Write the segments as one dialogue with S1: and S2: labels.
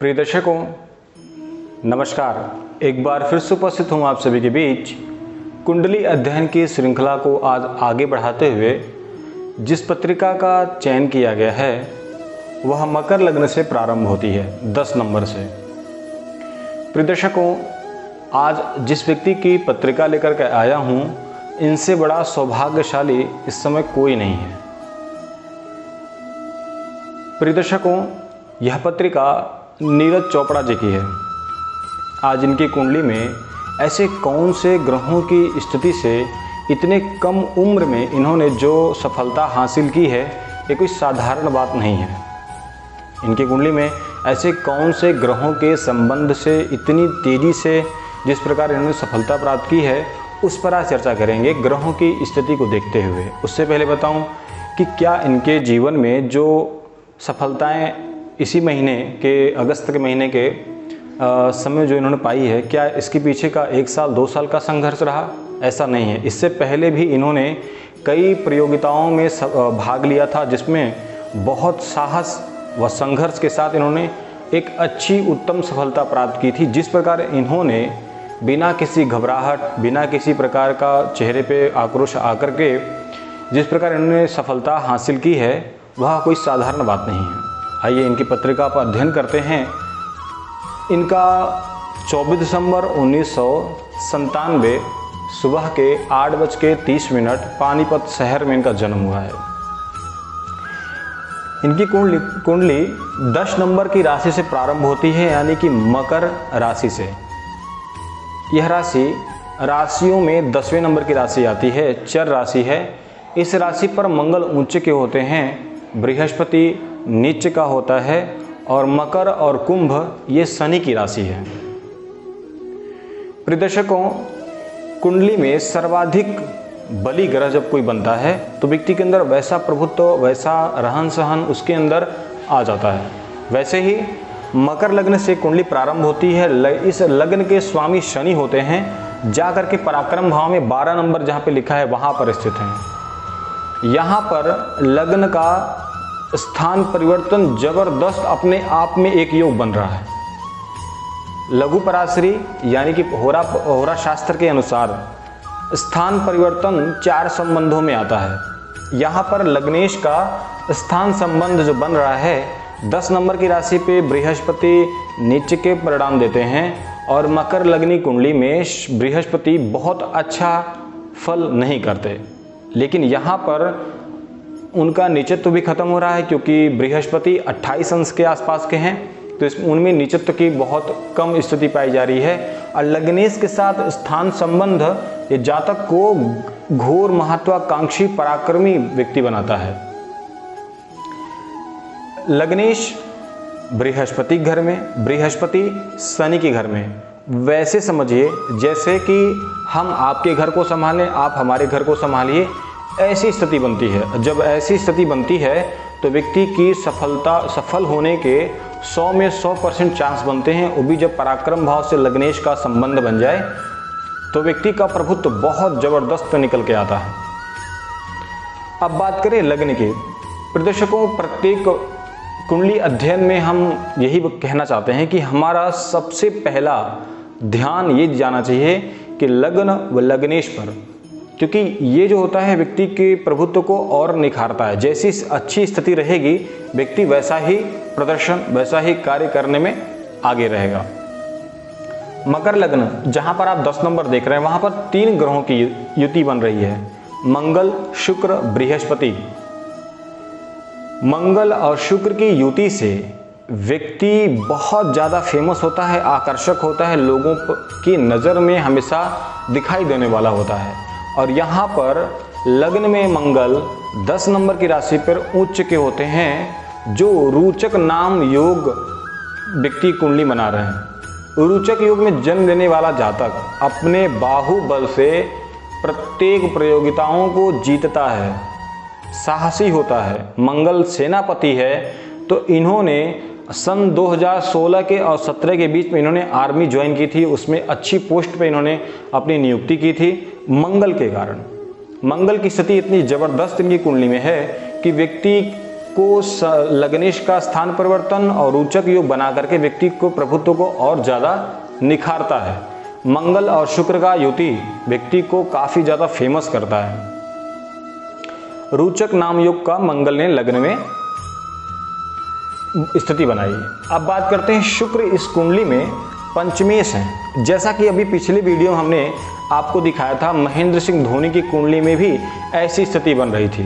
S1: प्रिय दर्शकों, नमस्कार। एक बार फिर से उपस्थित हूँ आप सभी के बीच कुंडली अध्ययन की श्रृंखला को आज आगे बढ़ाते हुए। जिस पत्रिका का चयन किया गया है वह मकर लग्न से प्रारंभ होती है 10 नंबर से। प्रिय दर्शकों, आज जिस व्यक्ति की पत्रिका लेकर के आया हूँ, इनसे बड़ा सौभाग्यशाली इस समय कोई नहीं है। प्रिय दर्शकों, यह पत्रिका नीरज चोपड़ा जी की है। आज इनकी कुंडली में ऐसे कौन से ग्रहों की स्थिति से इतने कम उम्र में इन्होंने जो सफलता हासिल की है, ये कोई साधारण बात नहीं है। इनकी कुंडली में ऐसे कौन से ग्रहों के संबंध से इतनी तेज़ी से जिस प्रकार इन्होंने सफलता प्राप्त की है, उस पर आज चर्चा करेंगे ग्रहों की स्थिति को देखते हुए। उससे पहले बताऊं कि क्या इनके जीवन में जो सफलताएं इसी महीने के अगस्त के महीने के समय जो इन्होंने पाई है, क्या इसके पीछे का 1 साल 2 साल का संघर्ष रहा? ऐसा नहीं है। इससे पहले भी इन्होंने कई प्रतियोगिताओं में भाग लिया था, जिसमें बहुत साहस व संघर्ष के साथ इन्होंने एक अच्छी उत्तम सफलता प्राप्त की थी। जिस प्रकार इन्होंने बिना किसी घबराहट, बिना किसी प्रकार का चेहरे पे आक्रोश आकर के जिस प्रकार इन्होंने सफलता हासिल की है, वह कोई साधारण बात नहीं है। आइए इनकी पत्रिका पर अध्ययन करते हैं। इनका 24 दिसंबर 1997 सुबह के 8:30 पानीपत शहर में इनका जन्म हुआ है। इनकी कुंडली 10 नंबर की राशि से प्रारंभ होती है, यानी कि मकर राशि से। यह राशि राशियों में 10वें नंबर की राशि आती है, चर राशि है। इस राशि पर मंगल उच्च के होते हैं, बृहस्पति नीच का होता है और मकर और कुंभ ये शनि की राशि है। प्रिय दर्शकों, कुंडली में सर्वाधिक बली ग्रह जब कोई बनता है तो व्यक्ति के अंदर वैसा प्रभुत्व, वैसा रहन सहन उसके अंदर आ जाता है। वैसे ही मकर लग्न से कुंडली प्रारंभ होती है। इस लग्न के स्वामी शनि होते हैं, जाकर के पराक्रम भाव में 12 नंबर जहाँ पे लिखा है वहाँ पर स्थित हैं। यहाँ पर लग्न का स्थान परिवर्तन जबरदस्त अपने आप में एक योग बन रहा है। लघु पराशरी यानी कि होरा शास्त्र के अनुसार स्थान परिवर्तन 4 संबंधों में आता है। यहाँ पर लग्नेश का स्थान संबंध जो बन रहा है 10 नंबर की राशि पे बृहस्पति नीच के परिणाम देते हैं, और मकर लग्नी कुंडली में बृहस्पति बहुत अच्छा फल नहीं करते। लेकिन यहाँ पर उनका नीचत्व भी खत्म हो रहा है, क्योंकि बृहस्पति 28 अंश के आसपास के हैं, तो उनमें नीचत्व की बहुत कम स्थिति पाई जा रही है। और लग्नेश के साथ स्थान संबंध ये जातक को घोर महत्वाकांक्षी पराक्रमी व्यक्ति बनाता है। लग्नेश बृहस्पति घर में, बृहस्पति शनि के घर में। वैसे समझिए जैसे कि हम आपके घर को संभालें, आप हमारे घर को संभालिए, ऐसी स्थिति बनती है। जब ऐसी स्थिति बनती है तो व्यक्ति की सफल होने के 100 में 100% चांस बनते हैं। वो भी जब पराक्रम भाव से लग्नेश का संबंध बन जाए तो व्यक्ति का प्रभुत्व बहुत जबरदस्त निकल के आता है। अब बात करें लग्न की। प्रदर्शकों, प्रत्येक कुंडली अध्ययन में हम यही कहना चाहते हैं कि हमारा सबसे पहला ध्यान ये जाना चाहिए कि लग्न व लग्नेश पर, क्योंकि ये जो होता है व्यक्ति के प्रभुत्व को और निखारता है। जैसी अच्छी स्थिति रहेगी व्यक्ति वैसा ही प्रदर्शन, वैसा ही कार्य करने में आगे रहेगा। मकर लग्न जहाँ पर आप 10 नंबर देख रहे हैं, वहाँ पर 3 ग्रहों की युति बन रही है, मंगल, शुक्र, बृहस्पति। मंगल और शुक्र की युति से व्यक्ति बहुत ज़्यादा फेमस होता है, आकर्षक होता है, लोगों की नज़र में हमेशा दिखाई देने वाला होता है। और यहाँ पर लग्न में मंगल 10 नंबर की राशि पर उच्च के होते हैं, जो रोचक नाम योग व्यक्ति कुंडली बना रहे हैं। रोचक योग में जन्म लेने वाला जातक अपने बाहुबल से प्रत्येक प्रतियोगिताओं को जीतता है, साहसी होता है। मंगल सेनापति है, तो इन्होंने सन 2016 के और 17 के बीच में इन्होंने आर्मी ज्वाइन की थी। उसमें अच्छी पोस्ट पे इन्होंने अपनी नियुक्ति की थी मंगल के कारण। मंगल की स्थिति इतनी ज़बरदस्त इनकी कुंडली में है कि व्यक्ति को लग्नेश का स्थान परिवर्तन और रोचक योग बना करके व्यक्ति को प्रभुत्व को और ज़्यादा निखारता है। मंगल और शुक्र का युति व्यक्ति को काफ़ी ज़्यादा फेमस करता है। रोचक नाम योग का मंगल ने लग्न में स्थिति बनाई। अब बात करते हैं शुक्र इस कुंडली में पंचमेश है। जैसा कि अभी पिछले वीडियो हमने आपको दिखाया था, महेंद्र सिंह धोनी की कुंडली में भी ऐसी स्थिति बन रही थी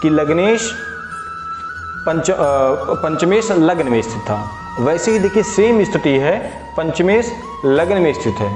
S1: कि लग्नेश पंचमेश लग्न में स्थित था। वैसे ही देखिए सेम स्थिति है, पंचमेश लग्न में स्थित है।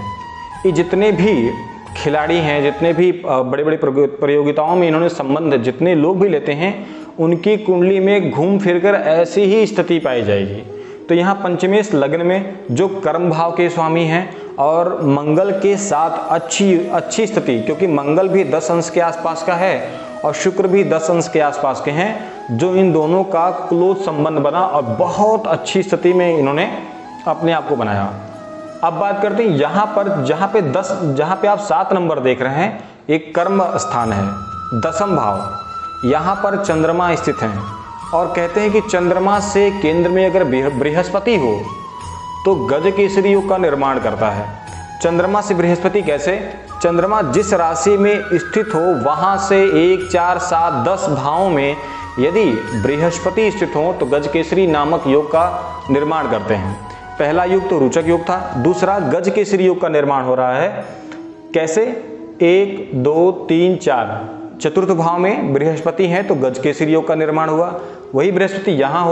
S1: ये जितने भी खिलाड़ी हैं, जितने भी बड़े बड़े प्रतियोगिताओं में इन्होंने संबंध जितने लोग भी लेते हैं, उनकी कुंडली में घूम फिरकर ऐसी ही स्थिति पाई जाएगी। तो यहाँ पंचमेश लग्न में जो कर्म भाव के स्वामी हैं और मंगल के साथ अच्छी स्थिति, क्योंकि मंगल भी 10 अंश के आसपास का है और शुक्र भी 10 अंश के आसपास के हैं, जो इन दोनों का क्लोज संबंध बना और बहुत अच्छी स्थिति में इन्होंने अपने आप को बनाया। अब बात करते हैं यहाँ पर जहाँ पे आप 7 नंबर देख रहे हैं, एक कर्म स्थान है, 10वां भाव। यहाँ पर चंद्रमा स्थित हैं और कहते हैं कि चंद्रमा से केंद्र में अगर बृहस्पति हो तो गज केसरी योग का निर्माण करता है। चंद्रमा से बृहस्पति कैसे? चंद्रमा जिस राशि में स्थित हो वहाँ से 1, 4, 7, 10 भावों में यदि बृहस्पति स्थित हो तो गज केसरी नामक योग का निर्माण करते हैं। पहला योग तो रोचक योग था, दूसरा गज केसरी योग का निर्माण हो रहा है। कैसे? 1, 2, 3, 4 चतुर्थ भाव में बृहस्पति है तो गज केसरी योग का निर्माण हुआ। वही बृहस्पति यहाँ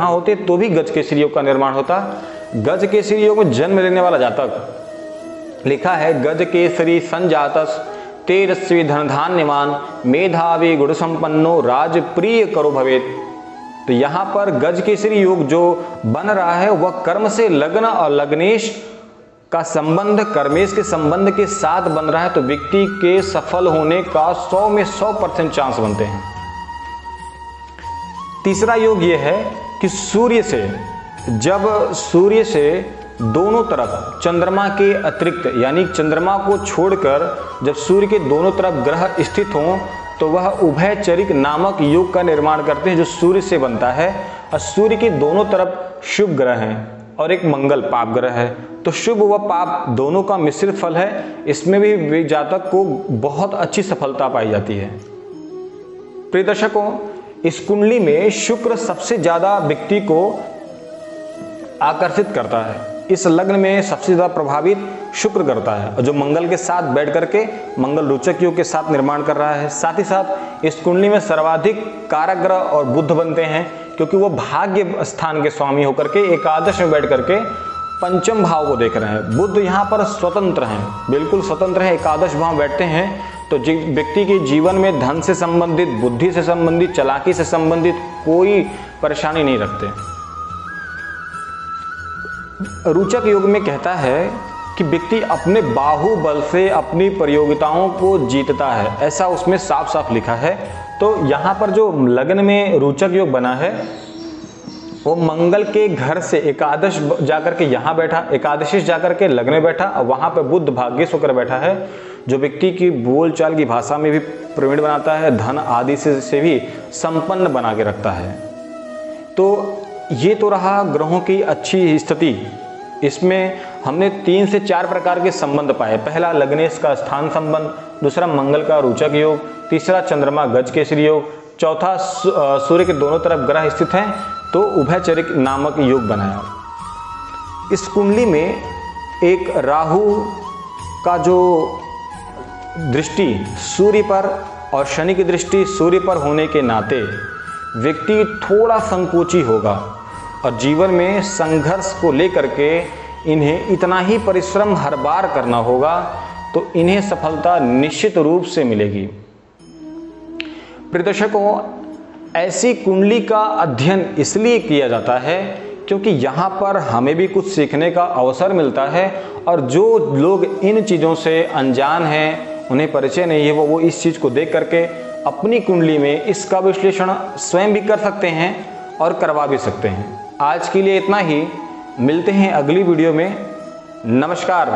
S1: होते तो भी गज केसरी योग का निर्माण होता। गज केसरी योग में जन्म लेने वाला जातक, लिखा है गज केसरी संजातस तेजस्वी धनधान्यवान मेधावी गुण संपन्नो राज प्रिय करो भवेत। तो यहाँ पर गज केसरी योग जो बन रहा है वह कर्म से लग्न और लग्नेश का संबंध कर्मेश के संबंध के साथ बन रहा है, तो व्यक्ति के सफल होने का 100 में 100% चांस बनते हैं। तीसरा योग यह है कि जब सूर्य से दोनों तरफ चंद्रमा के अतिरिक्त, यानी चंद्रमा को छोड़कर जब सूर्य के दोनों तरफ ग्रह स्थित हों तो वह उभयचरिक नामक योग का निर्माण करते हैं, जो सूर्य से बनता है। और सूर्य के दोनों तरफ शुभ ग्रह हैं और एक मंगल पाप ग्रह है, तो शुभ व पाप दोनों का मिश्रित फल है। इसमें भी जातक को बहुत अच्छी सफलता पाई जाती है। प्रिय दर्शकों, इस कुंडली में शुक्र सबसे ज्यादा व्यक्ति को आकर्षित करता है। इस लग्न में सबसे ज्यादा प्रभावित शुक्र करता है, और जो मंगल के साथ बैठ करके मंगल रोचक योग के साथ निर्माण कर रहा है। साथ ही साथ इस कुंडली में सर्वाधिक कारक ग्रह और बुध बनते हैं, क्योंकि वो भाग्य स्थान के स्वामी होकर के एकादश में बैठ करके पंचम भाव को देख रहे हैं। बुध यहाँ पर स्वतंत्र हैं, बिल्कुल स्वतंत्र है, एकादश भाव बैठते हैं। तो व्यक्ति के जीवन में धन से संबंधित, बुद्धि से संबंधित, चालाकी से संबंधित कोई परेशानी नहीं रखते। रोचक योग में कहता है कि व्यक्ति अपने बाहुबल से अपनी प्रतियोगिताओं को जीतता है, ऐसा उसमें साफ साफ लिखा है। तो यहाँ पर जो लग्न में रोचक योग बना है वो मंगल के घर से एकादश जाकर के यहाँ बैठा, एकादशी जाकर के लग्न में बैठा, और वहाँ पर बुध भाग्येश होकर बैठा है, जो व्यक्ति की बोलचाल की भाषा में भी प्रवीण बनाता है, धन आदि से भी संपन्न बना के रखता है। तो ये तो रहा ग्रहों की अच्छी स्थिति। इसमें हमने 3 से 4 प्रकार के संबंध पाए। पहला लग्नेश का स्थान संबंध, दूसरा मंगल का रोचक योग, तीसरा चंद्रमा गज केसरी योग, चौथा सूर्य के दोनों तरफ ग्रह स्थित हैं तो उभयचरिक नामक योग बनाया। इस कुंडली में एक राहु का जो दृष्टि सूर्य पर और शनि की दृष्टि सूर्य पर होने के नाते व्यक्ति थोड़ा संकोची होगा, और जीवन में संघर्ष को लेकर के इन्हें इतना ही परिश्रम हर बार करना होगा, तो इन्हें सफलता निश्चित रूप से मिलेगी। प्रिय दर्शकों, ऐसी कुंडली का अध्ययन इसलिए किया जाता है क्योंकि यहाँ पर हमें भी कुछ सीखने का अवसर मिलता है, और जो लोग इन चीज़ों से अनजान हैं, उन्हें परिचय नहीं है, वो इस चीज़ को देख करके अपनी कुंडली में इसका विश्लेषण स्वयं भी कर सकते हैं और करवा भी सकते हैं। आज के लिए इतना ही, मिलते हैं अगली वीडियो में। नमस्कार।